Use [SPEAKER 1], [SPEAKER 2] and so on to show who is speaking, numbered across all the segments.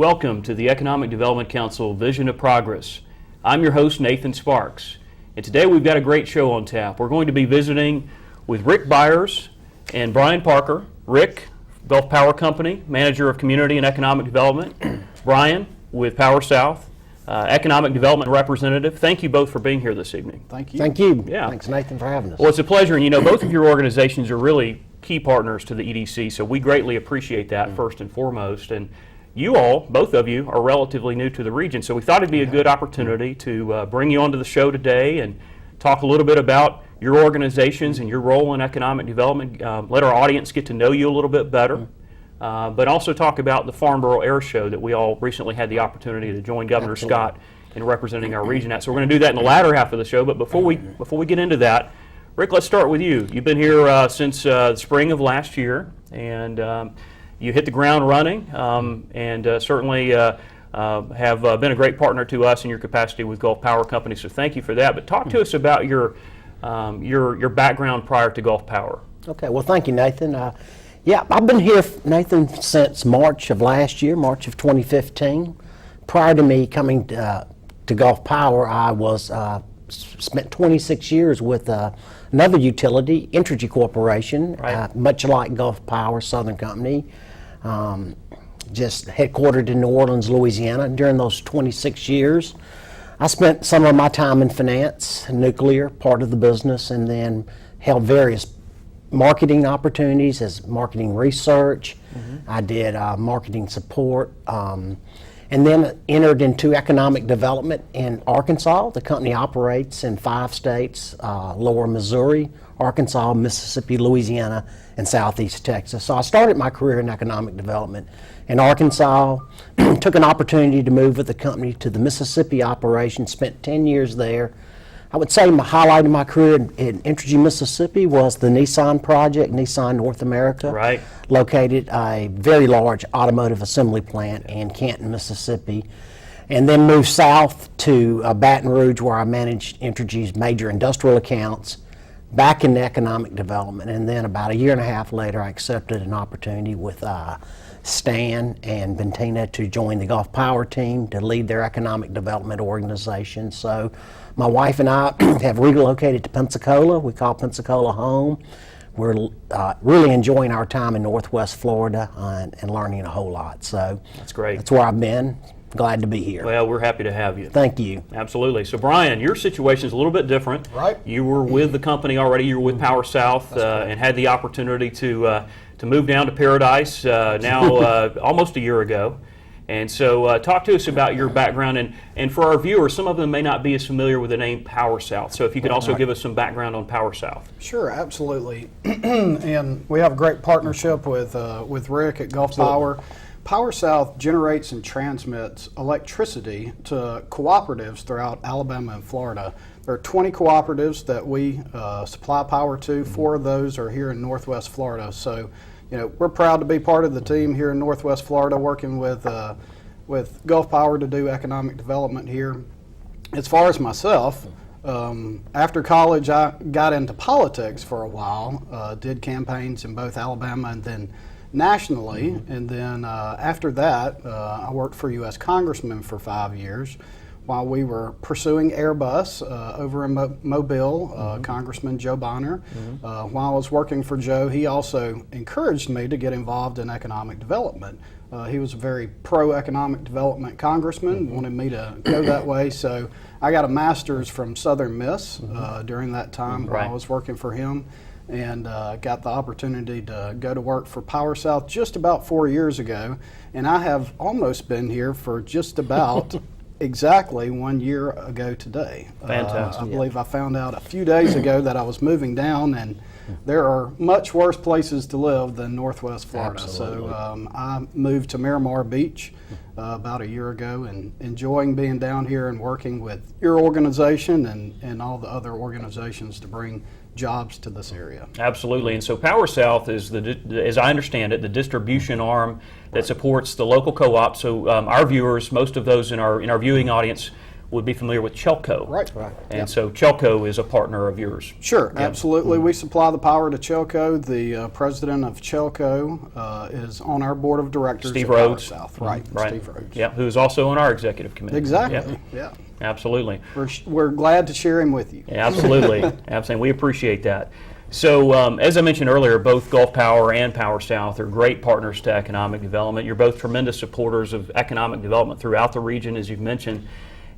[SPEAKER 1] Welcome to the Economic Development Council Vision of Progress. I'm your host, Nathan Sparks, and today we've got a great show on tap. We're going to be visiting with Rick Byars and Bryan Parker. Rick, Gulf Power Company, Manager of Community and Economic Development. Bryan with PowerSouth, Economic Development Representative. Thank you both for being here this evening.
[SPEAKER 2] Thank you.
[SPEAKER 3] Thank you.
[SPEAKER 1] Yeah.
[SPEAKER 3] Thanks, Nathan, for having us.
[SPEAKER 1] Well, it's a pleasure, and you know, both of your organizations are really key partners to the EDC, so we greatly appreciate that first and foremost. And you all, both of you, are relatively new to the region, so we thought it'd be a good opportunity to bring you onto the show today and talk a little bit about your organizations and your role in economic development, let our audience get to know you a little bit better, but also talk about the Farnborough Air Show that we all recently had the opportunity to join Governor Scott in representing our region at. So we're going to do that in the latter half of the show, but before we get into that, Rick, let's start with you. You've been here since the spring of last year, and you hit the ground running, and certainly have been a great partner to us in your capacity with Gulf Power Company, so thank you for that. But talk to us about your background prior to Gulf Power.
[SPEAKER 3] Okay, well, thank you, Nathan. Yeah, I've been here, Nathan, since March of last year, March of 2015. Prior to me coming to Gulf Power, I was spent 26 years with another utility, Entergy Corporation,
[SPEAKER 1] Right.
[SPEAKER 3] Much like Gulf Power, Southern Company, just headquartered in New Orleans, Louisiana. During those 26 years, I spent some of my time in finance, nuclear, part of the business, and then held various marketing opportunities as marketing research. I did marketing support, and then entered into economic development in Arkansas. The company operates in 5 states, lower Missouri, Arkansas, Mississippi, Louisiana, and southeast Texas. So I started my career in economic development in Arkansas, took an opportunity to move with the company to the Mississippi operation, spent 10 years there. I would say my highlight of my career in Entergy, Mississippi was the Nissan project, Nissan North America,
[SPEAKER 1] Right.
[SPEAKER 3] located a very large automotive assembly plant in Canton, Mississippi, and then moved south to Baton Rouge, where I managed Entergy's major industrial accounts, back in economic development. And then about a year and a half later, I accepted an opportunity with Stan and Bentina to join the Gulf Power team to lead their economic development organization. So my wife and I have relocated to Pensacola. We call Pensacola home. We're really enjoying our time in Northwest Florida and learning a whole lot. So
[SPEAKER 1] That's great.
[SPEAKER 3] that's where I've been. Glad to be here.
[SPEAKER 1] Well, we're happy to have you.
[SPEAKER 3] Thank you.
[SPEAKER 1] Absolutely. So, Bryan, your situation is a little bit different.
[SPEAKER 2] Right.
[SPEAKER 1] You were with the company already. You were with PowerSouth and had the opportunity to move down to Paradise now almost a year ago. And so talk to us about your background. And for our viewers, some of them may not be as familiar with the name PowerSouth. So if you could also give us some background on PowerSouth.
[SPEAKER 2] Sure, absolutely. And we have a great partnership with Rick at Gulf Power. PowerSouth generates and transmits electricity to cooperatives throughout Alabama and Florida. There are 20 cooperatives that we supply power to. 4 of those are here in Northwest Florida. So, you know, we're proud to be part of the team here in Northwest Florida, working with Gulf Power to do economic development here. As far as myself, after college, I got into politics for a while, did campaigns in both Alabama and then nationally, and then after that, I worked for U.S. Congressman for 5 years while we were pursuing Airbus over in Mobile. Congressman Joe Bonner. While I was working for Joe, he also encouraged me to get involved in economic development. He was a very pro-economic development congressman, wanted me to go that way, so I got a master's from Southern Miss during that time while I was working for him, and got the opportunity to go to work for PowerSouth just about 4 years ago, and I have almost been here for just about exactly 1 year ago today.
[SPEAKER 1] Fantastic.
[SPEAKER 2] I believe I found out a few days ago that I was moving down, and there are much worse places to live than Northwest Florida.
[SPEAKER 3] Absolutely.
[SPEAKER 2] So I moved to Miramar Beach about a year ago, and enjoying being down here and working with your organization and all the other organizations to bring jobs to this area.
[SPEAKER 1] Absolutely. And so PowerSouth is, as I understand it, the distribution arm that supports the local co-op. So our viewers, most of those in our viewing audience, would be familiar with Chelco.
[SPEAKER 2] Right.
[SPEAKER 1] And so Chelco is a partner of yours.
[SPEAKER 2] Sure, absolutely. We supply the power to Chelco. The president of Chelco is on our board of directors.
[SPEAKER 1] Steve
[SPEAKER 2] at
[SPEAKER 1] Rhodes.
[SPEAKER 2] PowerSouth. Right,
[SPEAKER 1] Right.
[SPEAKER 2] Steve Rhodes.
[SPEAKER 1] Yeah, who's also on our executive committee.
[SPEAKER 2] Exactly.
[SPEAKER 1] Yep.
[SPEAKER 2] Yeah.
[SPEAKER 1] Absolutely.
[SPEAKER 2] We're glad to share him with you.
[SPEAKER 1] Absolutely. Absolutely. We appreciate that. So, as I mentioned earlier, both Gulf Power and PowerSouth are great partners to economic development. You're both tremendous supporters of economic development throughout the region, as you've mentioned,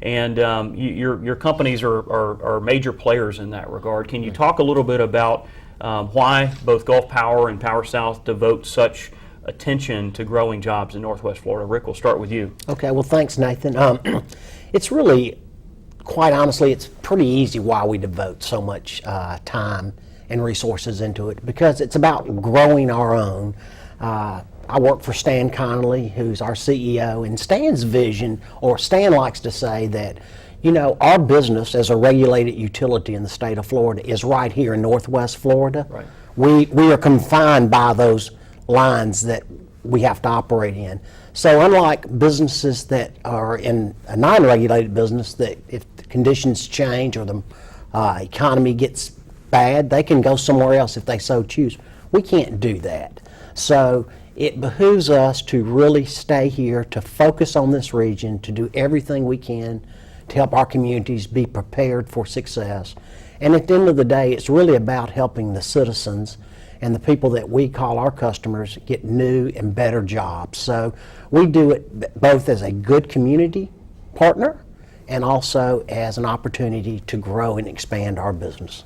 [SPEAKER 1] and your companies are major players in that regard. Can you talk a little bit about why both Gulf Power and PowerSouth devote such attention to growing jobs in Northwest Florida? Rick, we'll start with you.
[SPEAKER 3] Okay, well, thanks, Nathan. It's really, quite honestly, it's pretty easy why we devote so much time and resources into it, because it's about growing our own. I work for Stan Connolly, who's our CEO, and Stan's vision, or Stan likes to say that, you know, our business as a regulated utility in the state of Florida is right here in Northwest Florida.
[SPEAKER 1] Right.
[SPEAKER 3] We are confined by those lines that we have to operate in. So unlike businesses that are in a non-regulated business, that if the conditions change or the economy gets bad, they can go somewhere else if they so choose. We can't do that. So it behooves us to really stay here, to focus on this region, to do everything we can to help our communities be prepared for success. And at the end of the day, it's really about helping the citizens and the people that we call our customers get new and better jobs. So we do it both as a good community partner and also as an opportunity to grow and expand our business.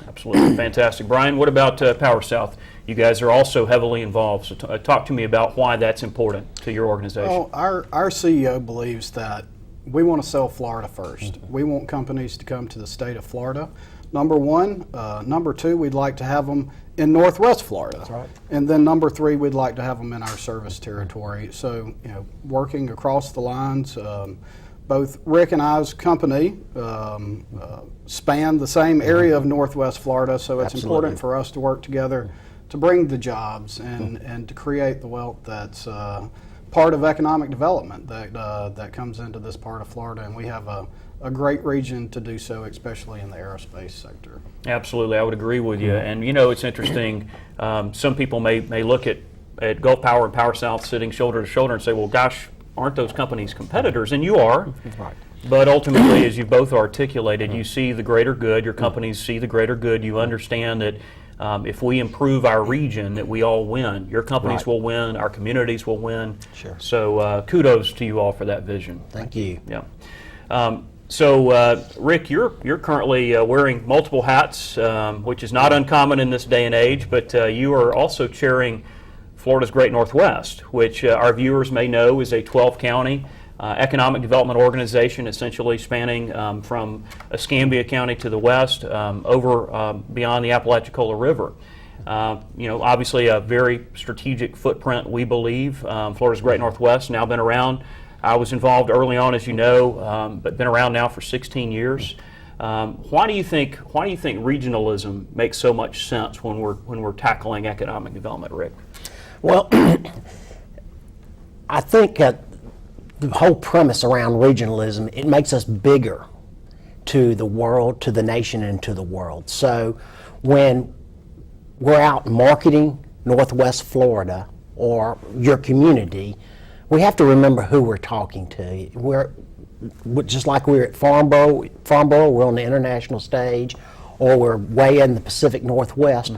[SPEAKER 1] Absolutely. Fantastic. Bryan, what about PowerSouth? You guys are also heavily involved, so talk to me about why that's important to your organization.
[SPEAKER 2] Well, our CEO believes that we want to sell Florida first. We want companies to come to the state of Florida, number one. Number two, we'd like to have them in Northwest Florida.
[SPEAKER 3] That's right.
[SPEAKER 2] And then number three, we'd like to have them in our service territory. So, you know, working across the lines, both Rick and I's company span the same area of Northwest Florida, so it's
[SPEAKER 3] Absolutely.
[SPEAKER 2] important for us to work together to bring the jobs and to create the wealth that's part of economic development that comes into this part of Florida. And we have a great region to do so, especially in the aerospace sector.
[SPEAKER 1] Absolutely, I would agree with you. And you know, it's interesting, some people may look at Gulf Power and PowerSouth sitting shoulder to shoulder and say, well, gosh, aren't those companies competitors? And you are.
[SPEAKER 3] Right.
[SPEAKER 1] But ultimately, as you both articulated, you see the greater good, your companies see the greater good, you understand that if we improve our region, that we all win. Your companies
[SPEAKER 3] Right.
[SPEAKER 1] will win, our communities will win.
[SPEAKER 3] Sure.
[SPEAKER 1] So kudos to you all for that vision.
[SPEAKER 3] Thank you.
[SPEAKER 1] Yeah. So Rick, you're currently wearing multiple hats, which is not uncommon in this day and age, but you are also chairing Florida's Great Northwest, which our viewers may know is a 12-county economic development organization, essentially spanning from Escambia County to the west, over beyond the Apalachicola River. You know, obviously a very strategic footprint, we believe. Florida's Great Northwest, now been around. I was involved early on, as you know, but been around now for 16 years. Why do you think regionalism makes so much sense when we're tackling economic development, Rick?
[SPEAKER 3] Well, I think the whole premise around regionalism, it makes us bigger to the world, to the nation, and to the world. So when we're out marketing Northwest Florida or your community, we have to remember who we're talking to. We're just like we're at Farnborough, we're on the international stage, or we're way in the Pacific Northwest.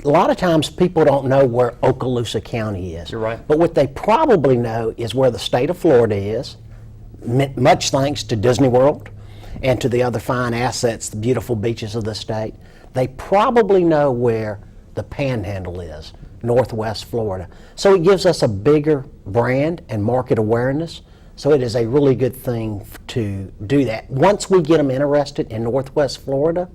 [SPEAKER 3] A lot of times people don't know where Okaloosa County is.
[SPEAKER 1] You're right.
[SPEAKER 3] But what they probably know is where the state of Florida is, much thanks to Disney World and to the other fine assets, the beautiful beaches of the state. They probably know where the Panhandle is, Northwest Florida. So it gives us a bigger brand and market awareness. So it is a really good thing to do that. Once we get them interested in Northwest Florida,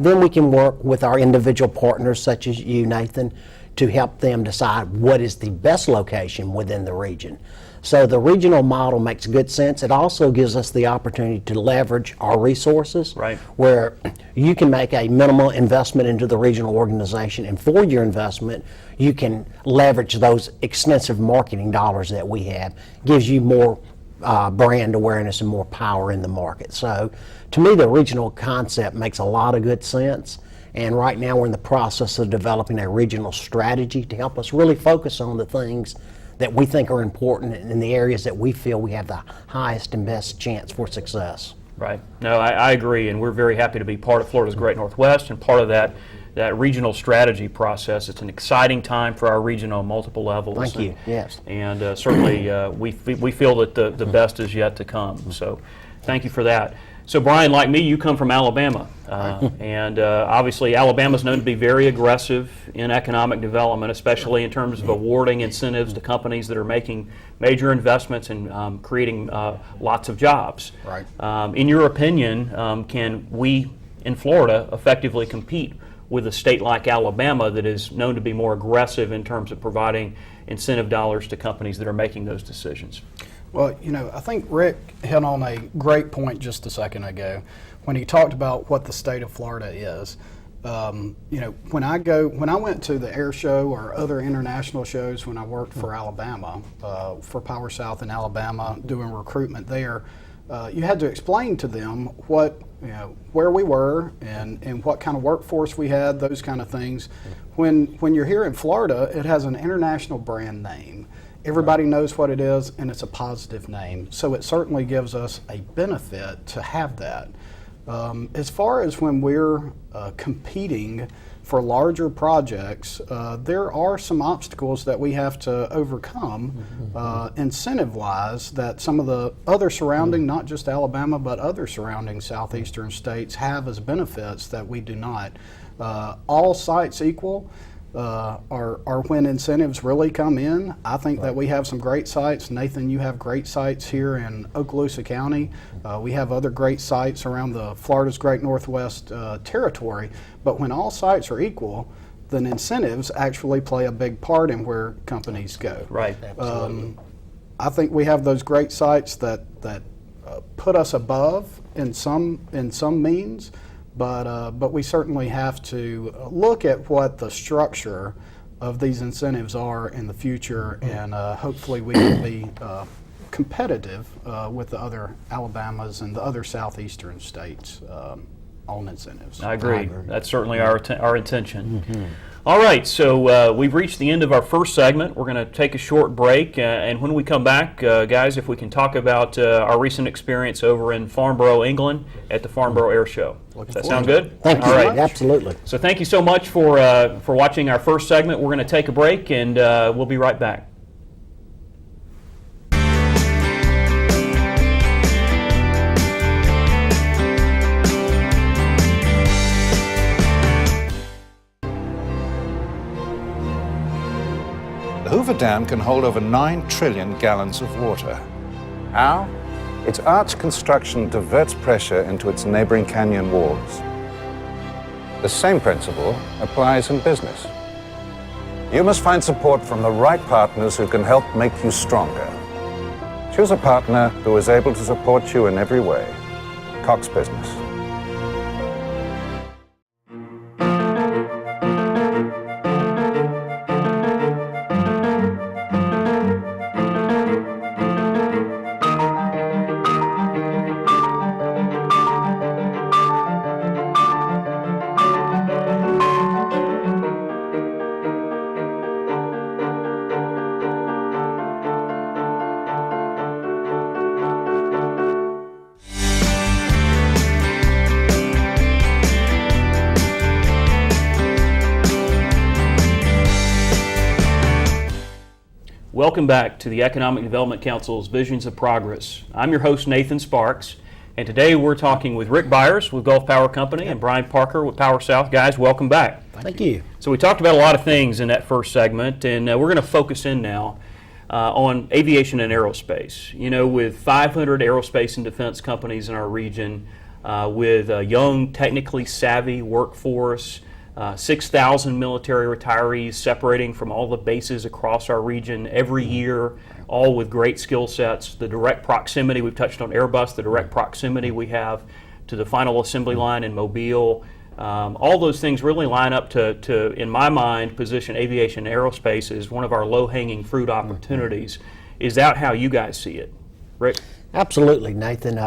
[SPEAKER 3] then we can work with our individual partners, such as you, Nathan, to help them decide what is the best location within the region. So the regional model makes good sense. It also gives us the opportunity to leverage our resources,
[SPEAKER 1] Right.
[SPEAKER 3] where you can make a minimal investment into the regional organization, and for your investment, you can leverage those extensive marketing dollars that we have. Gives you more brand awareness and more power in the market. So to me, the regional concept makes a lot of good sense. And right now we're in the process of developing a regional strategy to help us really focus on the things that we think are important in the areas that we feel we have the highest and best chance for success.
[SPEAKER 1] Right. No, I agree, and we're very happy to be part of Florida's Great Northwest and part of that regional strategy process. It's an exciting time for our region on multiple levels.
[SPEAKER 3] Thank you. Yes.
[SPEAKER 1] And certainly we feel that the best is yet to come. So thank you for that. So Bryan, like me, you come from Alabama, and obviously Alabama's known to be very aggressive in economic development, especially in terms of awarding incentives to companies that are making major investments and creating lots of jobs.
[SPEAKER 2] Right.
[SPEAKER 1] In your opinion, can we in Florida effectively compete with a state like Alabama that is known to be more aggressive in terms of providing incentive dollars to companies that are making those decisions?
[SPEAKER 2] Well, I think Rick hit on a great point just a second ago when he talked about what the state of Florida is. When I went to the Air Show or other international shows when I worked for Alabama, for PowerSouth in Alabama, doing recruitment there, you had to explain to them where we were and what kind of workforce we had, those kind of things. When you're here in Florida, it has an international brand name. Everybody knows what it is, and it's a positive name. So it certainly gives us a benefit to have that. As far as when we're competing for larger projects, there are some obstacles that we have to overcome incentive-wise that some of the other surrounding, not just Alabama, but other surrounding southeastern states have as benefits that we do not. All sites equal are when incentives really come in. I think that we have some great sites. Nathan, you have great sites here in Okaloosa County. We have other great sites around the Florida's Great Northwest territory. But when all sites are equal, then incentives actually play a big part in where companies go.
[SPEAKER 1] Right.
[SPEAKER 2] I think we have those great sites that put us above in some means. But we certainly have to look at what the structure of these incentives are in the future, and hopefully we can be competitive with the other Alabamas and the other southeastern states on incentives.
[SPEAKER 1] I agree. That's certainly our intention. Mm-hmm. All right, so we've reached the end of our first segment. We're going to take a short break, and when we come back, guys, if we can talk about our recent experience over in Farnborough, England, at the Farnborough Air Show. Does that sound good?
[SPEAKER 3] Thank you.
[SPEAKER 1] All right.
[SPEAKER 3] Absolutely.
[SPEAKER 1] So thank you so much for watching our first segment. We're going to take a break, and we'll be right back.
[SPEAKER 4] The Hoover Dam can hold over 9 trillion gallons of water. How? Its arch construction diverts pressure into its neighboring canyon walls. The same principle applies in business. You must find support from the right partners who can help make you stronger. Choose a partner who is able to support you in every way. Cox Business.
[SPEAKER 1] Welcome back to the Economic Development Council's Visions of Progress. I'm your host, Nathan Sparks, and today we're talking with Rick Byars with Gulf Power Company and Bryan Parker with PowerSouth. Guys, welcome back.
[SPEAKER 3] Thank you.
[SPEAKER 1] So we talked about a lot of things in that first segment, and we're going to focus in now on aviation and aerospace. You know, with 500 aerospace and defense companies in our region, with a young, technically savvy workforce, 6,000 military retirees separating from all the bases across our region every year, all with great skill sets. The direct proximity, we've touched on Airbus, the direct proximity we have to the final assembly line in Mobile. All those things really line up to, in my mind, position aviation and aerospace as one of our low-hanging fruit opportunities. Is that how you guys see it? Rick?
[SPEAKER 3] Absolutely, Nathan.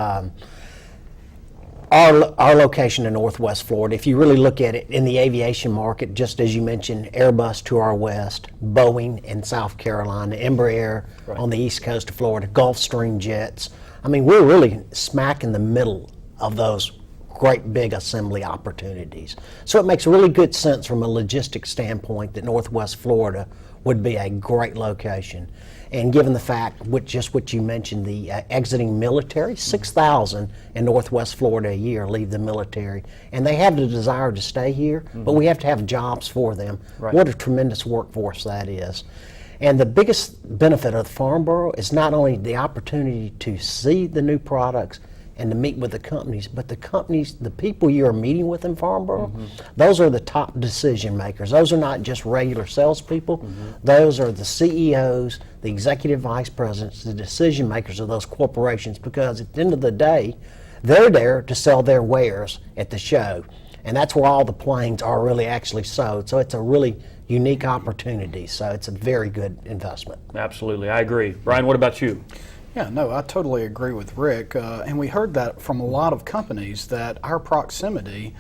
[SPEAKER 3] Our location in Northwest Florida, if you really look at it in the aviation market, just as you mentioned, Airbus to our west, Boeing in South Carolina, Embraer on the east coast of Florida, Gulfstream jets. I mean, we're really smack in the middle of those great big assembly opportunities. So it makes really good sense from a logistics standpoint that Northwest Florida would be a great location. And given the fact, just what you mentioned, the exiting military, 6,000 in Northwest Florida a year leave the military. And they have the desire to stay here, but we have to have jobs for them.
[SPEAKER 1] Right.
[SPEAKER 3] What a tremendous workforce that is. And the biggest benefit of Farnborough is not only the opportunity to see the new products and to meet with the companies, but the companies, the people you are meeting with in Farnborough, those are the top decision makers. Those are not just regular salespeople. Those are the CEOs, the executive vice presidents, the decision makers of those corporations, because at the end of the day, they're there to sell their wares at the show. And that's where all the planes are really actually sold. So it's a really unique opportunity. So it's a very good investment.
[SPEAKER 1] Absolutely, I agree. Bryan, what about you?
[SPEAKER 2] Yeah, no, I totally agree with Rick. And we heard that from a lot of companies that our proximity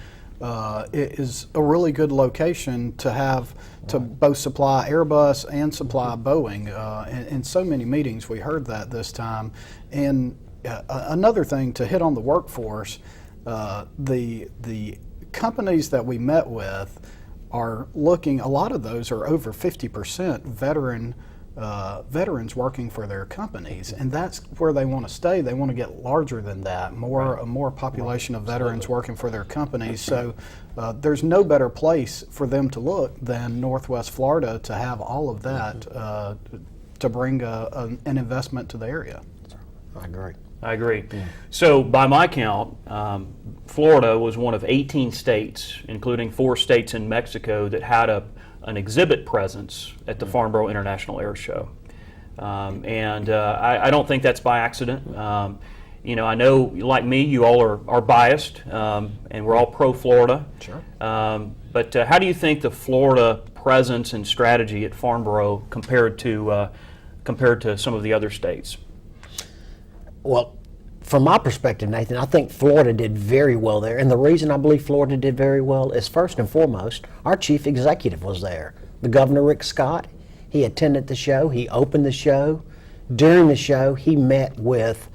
[SPEAKER 2] is a really good location to have to both supply Airbus and supply Boeing. In so many meetings, we heard that this time. And another thing to hit on the workforce, the companies that we met with are looking, a lot of those are over 50% veterans working for their companies, and that's where they want to stay. They want to get larger than that, a more population of veterans working for their companies. So there's no better place for them to look than Northwest Florida to have all of that to bring an investment to the area.
[SPEAKER 3] I agree.
[SPEAKER 1] I agree. So by my count, Florida was one of 18 states, including 4 states in Mexico, that had an exhibit presence at the Farnborough International Air Show. I don't think that's by accident. You know, I know, like me, you all are biased, and we're all pro-Florida.
[SPEAKER 2] Sure.
[SPEAKER 1] But how do you think the Florida presence and strategy at Farnborough compared to some of the other states?
[SPEAKER 3] Well, from my perspective, Nathan, I think Florida did very well there. And the reason I believe Florida did very well is, first and foremost, our chief executive was there. The Governor, Rick Scott, he attended the show. He opened the show. During the show, he met with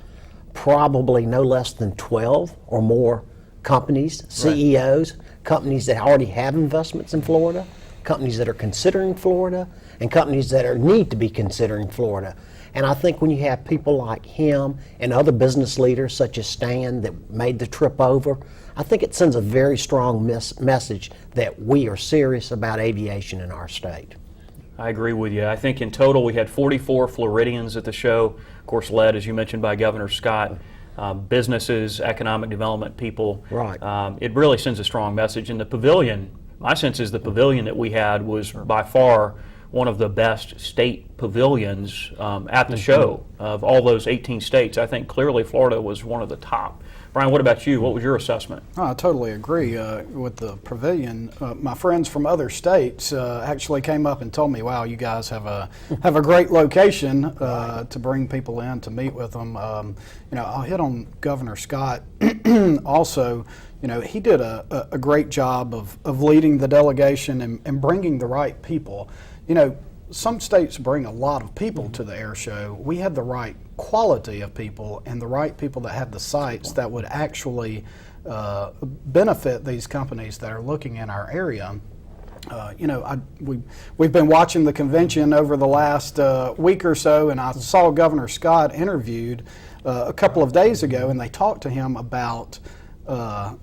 [SPEAKER 3] probably no less than 12 or more companies, CEOs, companies that already have investments in Florida, companies that are considering Florida, and companies that need to be considering Florida. And I think when you have people like him and other business leaders such as Stan that made the trip over, I think it sends a very strong message that we are serious about aviation in our state.
[SPEAKER 1] I agree with you. I think in total we had 44 Floridians at the show, of course led, as you mentioned, by Governor Scott. Businesses, economic development people.
[SPEAKER 3] Right.
[SPEAKER 1] It really sends a strong message. And the pavilion, my sense is the pavilion that we had was by far one of the best state pavilions at the show. Of all those 18 states, I think clearly Florida was one of the top. Bryan, what about you? What was your assessment?
[SPEAKER 2] I totally agree with the pavilion. My friends from other states actually came up and told me, "Wow, you guys have a great location to bring people in to meet with them." You know, I'll hit on Governor Scott. Also, you know, he did a great job of leading the delegation and bringing the right people. You know, some states bring a lot of people to the air show. We had the right quality of people and the right people that had the sites that would actually benefit these companies that are looking in our area. You know, we've been watching the convention over the last week or so, and I saw Governor Scott interviewed a couple of days ago, and they talked to him about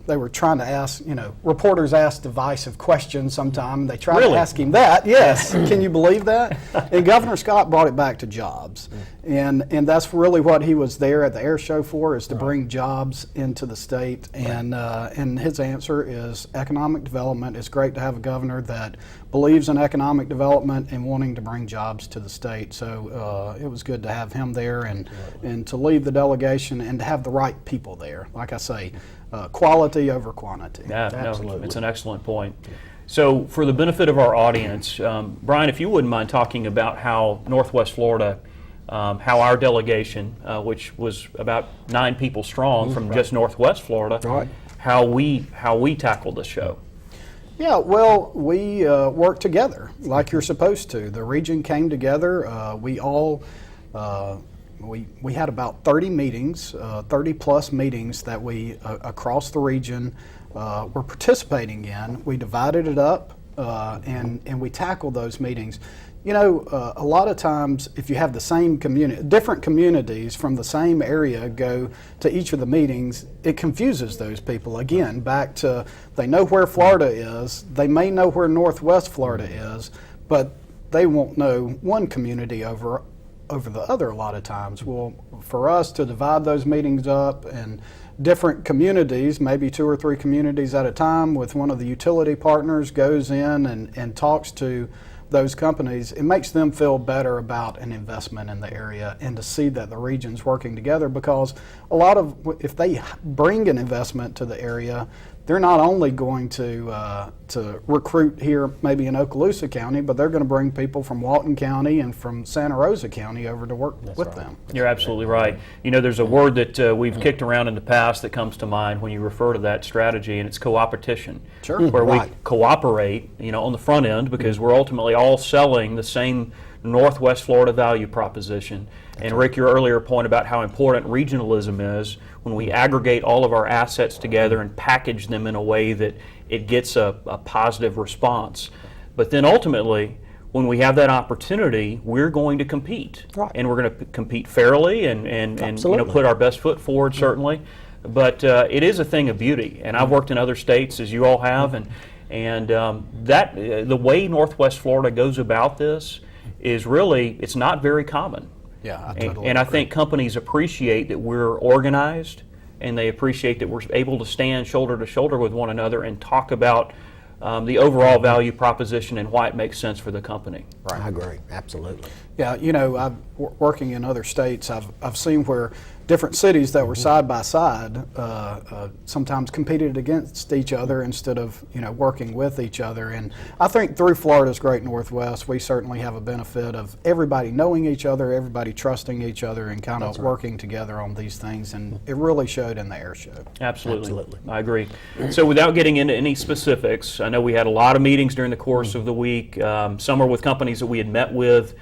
[SPEAKER 2] they were trying to ask, you know, reporters ask divisive questions sometimes. They tried to ask him that. Yes. Can you believe that? And Governor Scott brought it back to jobs. And that's really what he was there at the air show for, is to bring jobs into the state. And his answer is economic development. It's great to have a governor that believes in economic development and wanting to bring jobs to the state. So it was good to have him there and to lead the delegation and to have the right people there. Like I say, quality over quantity.
[SPEAKER 1] Yeah, absolutely. No, it's an excellent point. So for the benefit of our audience, Bryan, if you wouldn't mind talking about how Northwest Florida how our delegation, which was about 9 people strong from just Northwest Florida,
[SPEAKER 3] Right.
[SPEAKER 1] how we tackled the show.
[SPEAKER 2] Yeah, well, we worked together like you're supposed to. The region came together. We all we had about 30 meetings, 30 plus meetings that we across the region were participating in. We divided it up and we tackled those meetings. You know, a lot of times if you have the same different communities from the same area go to each of the meetings, it confuses those people. Again, back to they know where Florida is, they may know where Northwest Florida is, but they won't know one community over the other a lot of times. Well, for us to divide those meetings up and different communities, maybe 2 or 3 communities at a time with one of the utility partners goes in and talks to those companies, it makes them feel better about an investment in the area and to see that the region's working together, because a lot of, if they bring an investment to the area, they're not only going to recruit here maybe in Okaloosa County, but they're going to bring people from Walton County and from Santa Rosa County over to work with them.
[SPEAKER 1] You're absolutely right. You know, there's a word that we've kicked around in the past that comes to mind when you refer to that strategy, and it's co-opetition.
[SPEAKER 2] Sure.
[SPEAKER 1] Where
[SPEAKER 3] Right.
[SPEAKER 1] we cooperate, you know, on the front end, because we're ultimately all selling the same Northwest Florida value proposition. And Rick, your earlier point about how important regionalism is, when we aggregate all of our assets together and package them in a way that it gets a positive response. But then ultimately, when we have that opportunity, we're going to compete.
[SPEAKER 3] Right.
[SPEAKER 1] And we're going to compete fairly and you know,
[SPEAKER 3] Absolutely.
[SPEAKER 1] put our best foot forward, certainly. But it is a thing of beauty. And I've worked in other states, as you all have, and that the way Northwest Florida goes about this is really, it's not very common.
[SPEAKER 2] Yeah, I totally
[SPEAKER 1] And I
[SPEAKER 2] agree.
[SPEAKER 1] think companies appreciate that we're organized, and they appreciate that we're able to stand shoulder to shoulder with one another and talk about the overall value proposition and why it makes sense for the company.
[SPEAKER 3] I agree, absolutely.
[SPEAKER 2] Yeah, you know, working in other states, I've seen where different cities that were side by side sometimes competed against each other instead of, you know, working with each other. And I think through Florida's Great Northwest, we certainly have a benefit of everybody knowing each other, everybody trusting each other, and kind of working together on these things. And it really showed in the air show.
[SPEAKER 1] Absolutely. I agree. So without getting into any specifics, I know we had a lot of meetings during the course of the week. Some are with companies that we had met with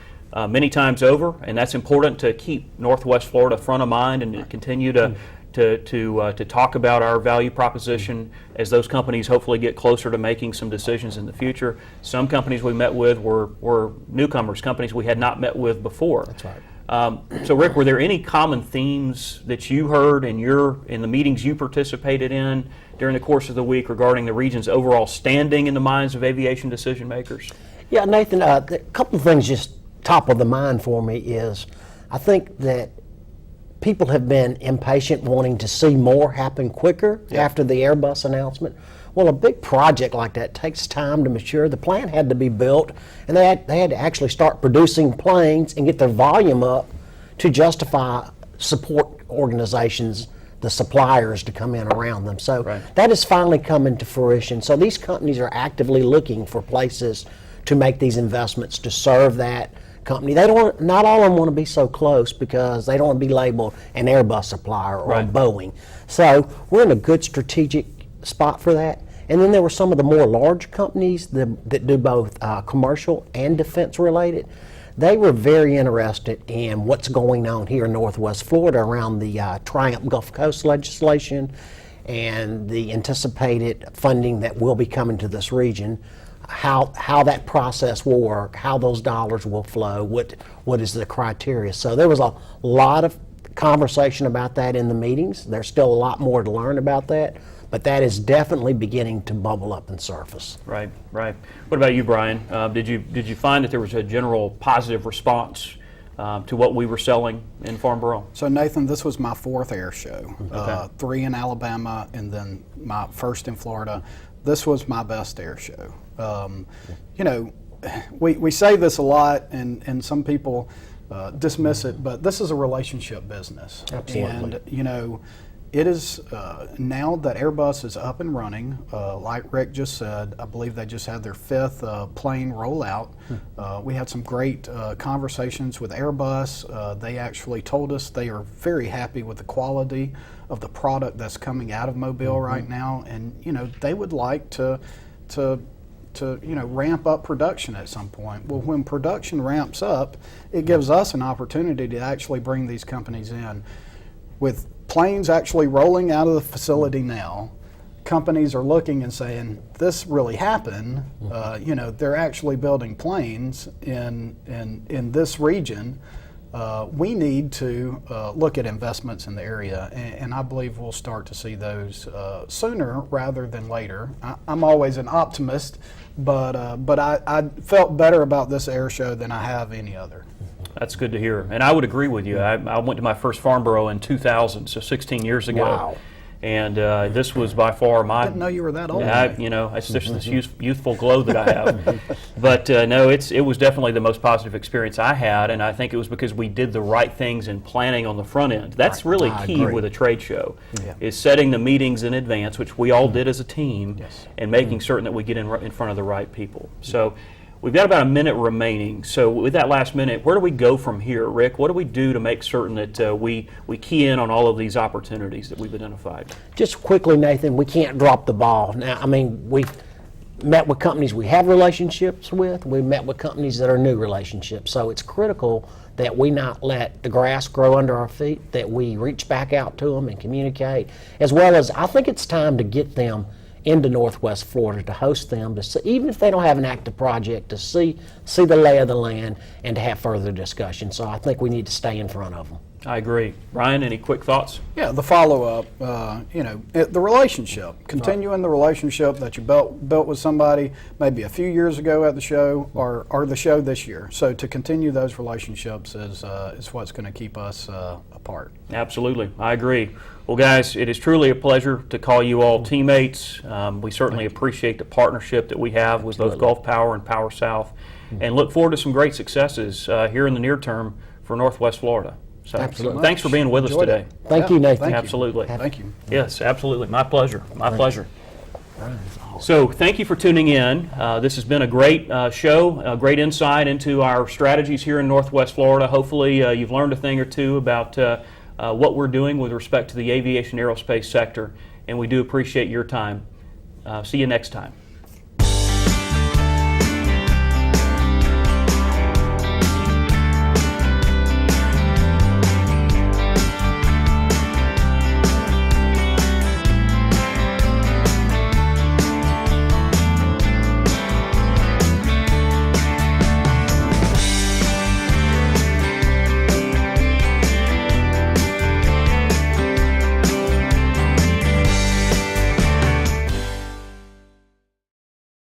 [SPEAKER 1] many times over, and that's important to keep Northwest Florida front of mind and to continue to talk about our value proposition as those companies hopefully get closer to making some decisions in the future. Some companies we met with were newcomers, companies we had not met with before.
[SPEAKER 3] That's right.
[SPEAKER 1] So Rick, were there any common themes that you heard in the meetings you participated in during the course of the week regarding the region's overall standing in the minds of aviation decision makers?
[SPEAKER 3] Yeah, Nathan, a couple of things just top of the mind for me is I think that people have been impatient wanting to see more happen quicker after the Airbus announcement. Well, a big project like that takes time to mature. The plant had to be built, and they had to actually start producing planes and get their volume up to justify support organizations, the suppliers, to come in around them. So that is finally coming to fruition. So these companies are actively looking for places to make these investments to serve that company. They don't. Not all of them want to be so close because they don't want to be labeled an Airbus supplier or a Boeing. So we're in a good strategic spot for that. And then there were some of the more large companies that do both commercial and defense related. They were very interested in what's going on here in Northwest Florida around the Triumph Gulf Coast legislation and the anticipated funding that will be coming to this region. How that process will work, how those dollars will flow, what is the criteria. So there was a lot of conversation about that in the meetings. There's still a lot more to learn about that, but that is definitely beginning to bubble up and surface.
[SPEAKER 1] Right. What about you, Bryan? Did you find that there was a general positive response to what we were selling in Farnborough?
[SPEAKER 2] So Nathan, this was my 4th air show, 3 in Alabama and then my first in Florida. This was my best air show. You know, we say this a lot, and some people dismiss it, but this is a relationship business.
[SPEAKER 3] Absolutely.
[SPEAKER 2] And, you know, it is now that Airbus is up and running, like Rick just said, I believe they just had their 5th plane rollout. We had some great conversations with Airbus. They actually told us they are very happy with the quality of the product that's coming out of Mobile right now, and they would like to ramp up production at some point. Well, when production ramps up, it gives us an opportunity to actually bring these companies in. With planes actually rolling out of the facility now, companies are looking and saying, this really happened. They're actually building planes in this region. We need to look at investments in the area, and I believe we'll start to see those sooner rather than later. I'm always an optimist, but I felt better about this air show than I have any other.
[SPEAKER 1] That's good to hear. And I would agree with you. I went to my first Farnborough in 2000, so 16 years ago.
[SPEAKER 2] Wow.
[SPEAKER 1] And this was by far my...
[SPEAKER 2] I didn't know you were that old.
[SPEAKER 1] It's just this youthful glow that I have. But no, it was definitely the most positive experience I had, and I think it was because we did the right things in planning on the front end. That's really key with a trade show, is setting the meetings in advance, which we all did as a team, and making certain that we get in front of the right people. So we've got about a minute remaining. So with that last minute, where do we go from here, Rick? What do we do to make certain that we key in on all of these opportunities that we've identified?
[SPEAKER 3] Just quickly, Nathan, we can't drop the ball. Now, I mean, we've met with companies we have relationships with. We've met with companies that are new relationships. So it's critical that we not let the grass grow under our feet, that we reach back out to them and communicate, as well as I think it's time to get them into Northwest Florida, to host them, to see, even if they don't have an active project, to see the lay of the land and to have further discussion. So I think we need to stay in front of them.
[SPEAKER 1] I agree. Bryan, any quick thoughts?
[SPEAKER 2] Yeah, the follow-up, the relationship, continuing the relationship that you built with somebody maybe a few years ago at the show or the show this year. So to continue those relationships is what's going to keep us apart.
[SPEAKER 1] Absolutely. I agree. Well, guys, it is truly a pleasure to call you all teammates. We certainly appreciate the partnership that we have with both Gulf Power and PowerSouth, and look forward to some great successes here in the near term for Northwest Florida. So
[SPEAKER 3] Absolutely.
[SPEAKER 1] Thanks for being with us today.
[SPEAKER 3] Thank you, Nathan.
[SPEAKER 2] Thank you.
[SPEAKER 1] Absolutely.
[SPEAKER 2] Thank you.
[SPEAKER 1] Yes, absolutely. My pleasure. My pleasure. So thank you for tuning in. This has been a great show, a great insight into our strategies here in Northwest Florida. Hopefully you've learned a thing or two about what we're doing with respect to the aviation aerospace sector, and we do appreciate your time. See you next time.